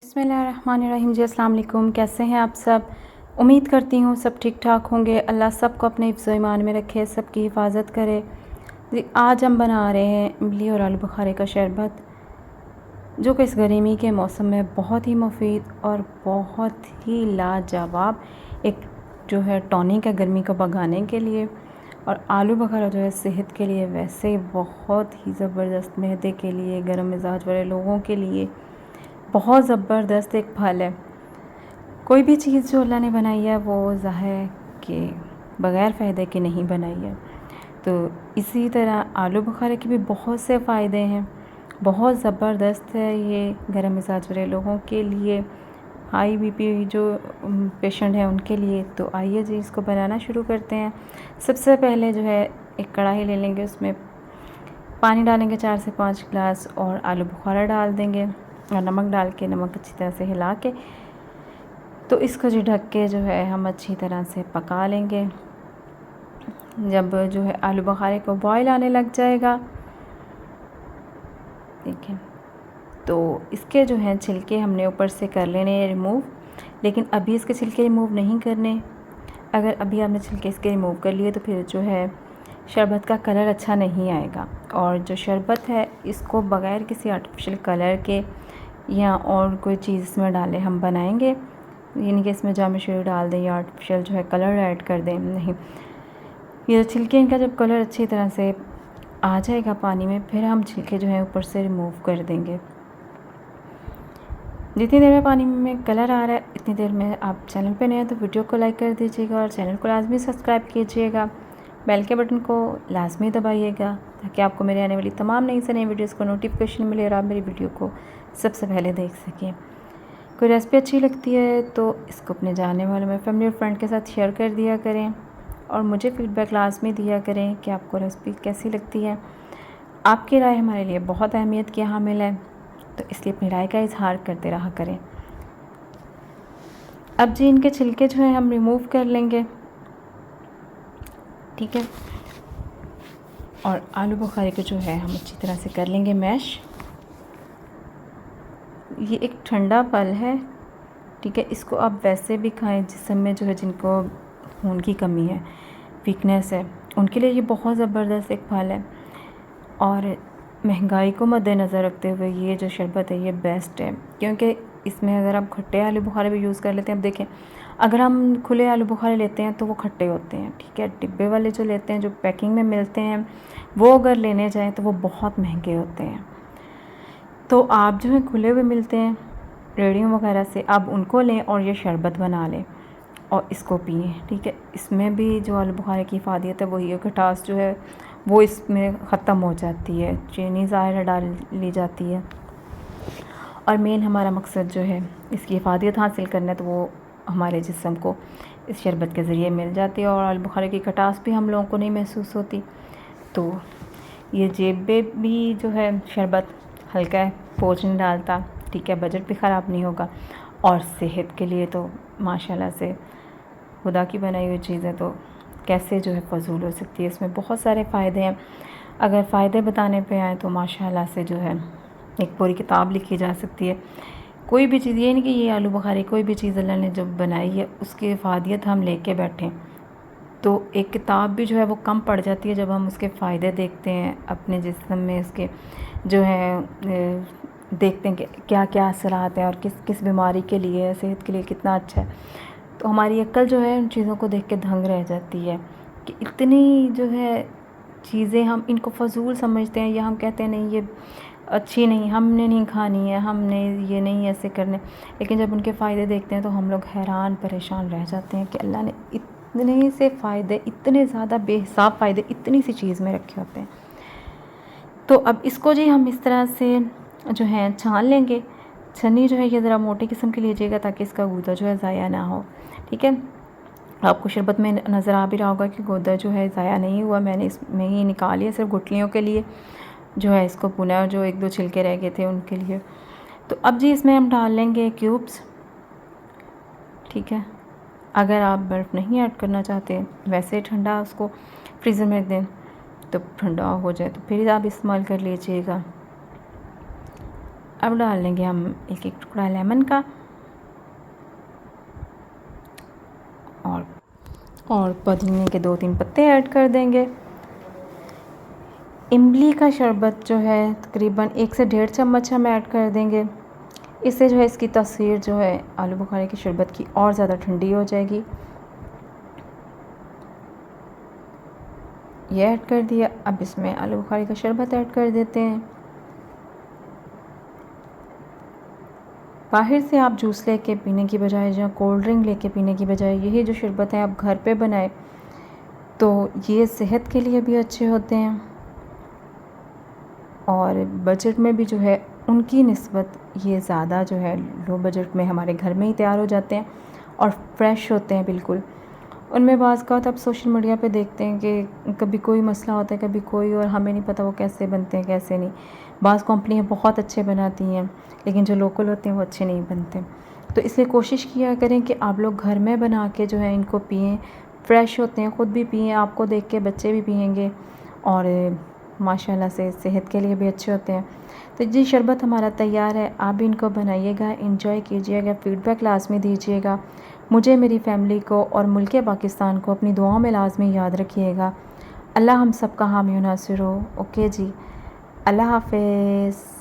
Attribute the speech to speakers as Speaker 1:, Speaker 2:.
Speaker 1: बिस्मिल्लाहिर्रहमानिर्रहीम जी, अस्सलाम वालेकुम। कैसे हैं आप सब? उम्मीद करती हूँ सब ठीक ठाक होंगे। अल्लाह सबको अपने हिफ्ज़ ईमान में रखे, सबकी हिफाजत करे जी। आज हम बना रहे हैं इमली और आलू बुखारे का शरबत, जो कि इस गर्मी के मौसम में बहुत ही मुफीद और बहुत ही लाजवाब एक जो है टॉनिक है गर्मी को भगाने के लिए। और आलू बुखारा जो है सेहत के लिए वैसे बहुत ही ज़बरदस्त, मैदे के लिए, गर्म मिजाज वाले लोगों के लिए बहुत ज़बरदस्त एक फल है। कोई भी चीज़ जो अल्लाह ने बनाई है वो ज़ाहिर है कि बग़ैर फ़ायदे के नहीं बनाई है। तो इसी तरह आलू बुखारे के भी बहुत से फ़ायदे हैं, बहुत ज़बरदस्त है ये गर्म मिजाज वाले लोगों के लिए, हाई बीपी जो पेशेंट हैं उनके लिए। तो आइए जी इसको बनाना शुरू करते हैं। सबसे पहले जो है एक कढ़ाई ले लेंगे, उसमें पानी डालेंगे 4 से 5 गिलास और आलू बुखारा डाल देंगे और नमक डाल के, नमक अच्छी तरह से हिला के, तो इसको जो ढक के जो है हम अच्छी तरह से पका लेंगे। जब जो है आलू बुखारे को बॉयल आने लग जाएगा, ठीक है, तो इसके जो हैं छिलके हमने ऊपर से कर लेने हैं रिमूव। लेकिन अभी इसके छिलके रिमूव नहीं करने। अगर अभी आपने छिलके इसके रिमूव कर लिए तो फिर जो है शरबत का कलर अच्छा नहीं आएगा। और जो शरबत है इसको बग़ैर किसी आर्टिफिशियल कलर के या और कोई चीज़ इसमें डाले हम बनाएंगे, यानी कि इसमें जामिश्री डाल दें या आर्टिफिशियल जो है कलर ऐड कर दें, नहीं। ये छिलके इनका जब कलर अच्छी तरह से आ जाएगा पानी में, फिर हम छिलके जो है ऊपर से रिमूव कर देंगे। जितनी देर में पानी में कलर आ रहा है इतनी देर में आप चैनल पे नए हैं तो वीडियो को लाइक कर दीजिएगा और चैनल को लाजमी सब्सक्राइब कीजिएगा। बेल के बटन को लाजमी दबाइएगा ताकि आपको मेरे आने वाली तमाम नई से नई वीडियोस को नोटिफिकेशन मिले और आप मेरी वीडियो को सबसे पहले देख सकें। कोई रेसिपी अच्छी लगती है तो इसको अपने जानने वालों में, फैमिली और फ्रेंड के साथ शेयर कर दिया करें और मुझे फ़ीडबैक लाजमी दिया करें कि आपको रेसिपी कैसी लगती है। आपकी राय हमारे लिए बहुत अहमियत की हामिल है, तो इसलिए अपनी राय का इजहार करते रहा करें। अब जी इनके छिलके जो है हम रिमूव कर लेंगे, ठीक है। और आलू बुखारे को जो है हम अच्छी तरह से कर लेंगे मैश। ये एक ठंडा फल है, ठीक है। इसको आप वैसे भी खाएं, जिस्म में जो है जिनको खून की कमी है, वीकनेस है, उनके लिए ये बहुत ज़बरदस्त एक फल है। और महंगाई को मद्देनज़र रखते हुए ये जो शरबत है ये बेस्ट है, क्योंकि इसमें अगर आप खट्टे आलू बुखारे भी यूज़ कर लेते हैं। अब देखें, अगर हम खुले आलू बुखारे लेते हैं तो वो खट्टे होते हैं, ठीक है। डिब्बे वाले जो लेते हैं, जो पैकिंग में मिलते हैं, वो अगर लेने जाएँ तो वो बहुत महंगे होते हैं। तो आप जो है खुले हुए मिलते हैं रेडियो वगैरह से, आप उनको लें और ये शरबत बना लें और इसको पिएँ, ठीक है। इसमें भी जो आलू बुखारे की फ़ायदत है वही है, खटास जो है वो इसमें ख़त्म हो जाती है, चीनी ज़ाहिर डाल ली जाती है। और मेन हमारा मकसद जो है इसकी हिफाजत हासिल करना है, तो वो हमारे जिस्म को इस शरबत के ज़रिए मिल जाती है और आलू बुखारे की खटास भी हम लोगों को नहीं महसूस होती। तो ये जेब में भी जो है शरबत हल्का है, बोझ नहीं डालता, ठीक है, बजट भी ख़राब नहीं होगा और सेहत के लिए तो माशाल्लाह से खुदा की बनाई हुई चीज़ है, तो कैसे जो है फ़जूल हो सकती है। इसमें बहुत सारे फ़ायदे हैं। अगर फ़ायदे बताने पे आए तो माशाल्लाह से जो है एक पूरी किताब लिखी जा सकती है। कोई भी चीज़, ये नहीं कि ये आलू बुखारे, कोई भी चीज़ अल्लाह ने जब बनाई है उसकी इफ़ादियत हम लेके बैठें तो एक किताब भी जो है वो कम पड़ जाती है जब हम उसके फ़ायदे देखते हैं अपने जिस्म में, उसके जो है देखते हैं कि क्या क्या असरात हैं और किस किस बीमारी के लिए, सेहत के लिए कितना अच्छा है। तो हमारी अक्ल जो है उन चीज़ों को देख के दंग रह जाती है कि इतनी जो है चीज़ें हम इनको फ़जूल समझते हैं, या हम कहते हैं नहीं ये अच्छी नहीं, हमने नहीं खानी है, हमने ये नहीं ऐसे करने। लेकिन जब उनके फ़ायदे देखते हैं तो हम लोग हैरान परेशान रह जाते हैं कि अल्लाह ने इतने से फ़ायदे, इतने ज़्यादा बेहिसाब फ़ायदे इतनी सी चीज़ में रखे होते हैं। तो अब इसको जी हम इस तरह से जो है छान लेंगे। छन्नी जो है ये ज़रा मोटी किस्म की लीजिएगा ताकि इसका गूदा जो है ज़ाया ना हो, ठीक है। आपको शरबत में नज़र आ भी रहा होगा कि गूदा जो है ज़ाया नहीं हुआ, मैंने इसमें ही निकाली है सिर्फ गुठलियों के लिए जो है इसको भुना, जो 1-2 छिलके रह गए थे उनके लिए। तो अब जी इसमें हम डाल लेंगे क्यूब्स, ठीक है। अगर आप बर्फ़ नहीं ऐड करना चाहते, वैसे ठंडा उसको फ्रीज़र में रख दें तो ठंडा हो जाए तो फिर आप इस्तेमाल कर लीजिएगा। अब डाल लेंगे हम एक एक टुकड़ा लेमन का और पुदीने के 2-3 पत्ते ऐड कर देंगे। इमली का शरबत जो है तकरीबन 1 से 1.5 चम्मच हम ऐड कर देंगे। इससे जो है इसकी तासीर जो है आलू बुखारे के शरबत की और ज़्यादा ठंडी हो जाएगी। ये ऐड कर दिया। अब इसमें आलू बुखारे का शरबत ऐड कर देते हैं। बाहर से आप जूस लेके पीने की बजाय या कोल्ड ड्रिंक लेके पीने की बजाय यही जो शरबत है आप घर पे बनाएं तो ये सेहत के लिए भी अच्छे होते हैं और बजट में भी जो है उनकी निस्बत ये ज़्यादा जो है लो बजट में हमारे घर में ही तैयार हो जाते हैं और फ्रेश होते हैं बिल्कुल। उनमें बाज़ का आप सोशल मीडिया पे देखते हैं कि कभी कोई मसला होता है कभी कोई, और हमें नहीं पता वो कैसे बनते हैं कैसे नहीं। बाज़ कंपनियाँ बहुत अच्छे बनाती हैं लेकिन जो लोकल होते हैं वो अच्छे नहीं बनते। तो इसलिए कोशिश किया करें कि आप लोग घर में बना के जो है इनको पिएँ। फ्रेश होते हैं, ख़ुद भी पिएँ, आपको देख के बच्चे भी पिएंगे और माशाल्लाह से सेहत के लिए भी अच्छे होते हैं। तो जी शरबत हमारा तैयार है, आप भी इनको बनाइएगा, एंजॉय कीजिएगा, फ़ीडबैक लाज़मी दीजिएगा। मुझे, मेरी फ़ैमिली को और मुल्क पाकिस्तान को अपनी दुआओं में लाज़मी याद रखिएगा। अल्लाह हम सब का हामी नासिर हो। ओके जी, अल्लाह हाफ़िज़।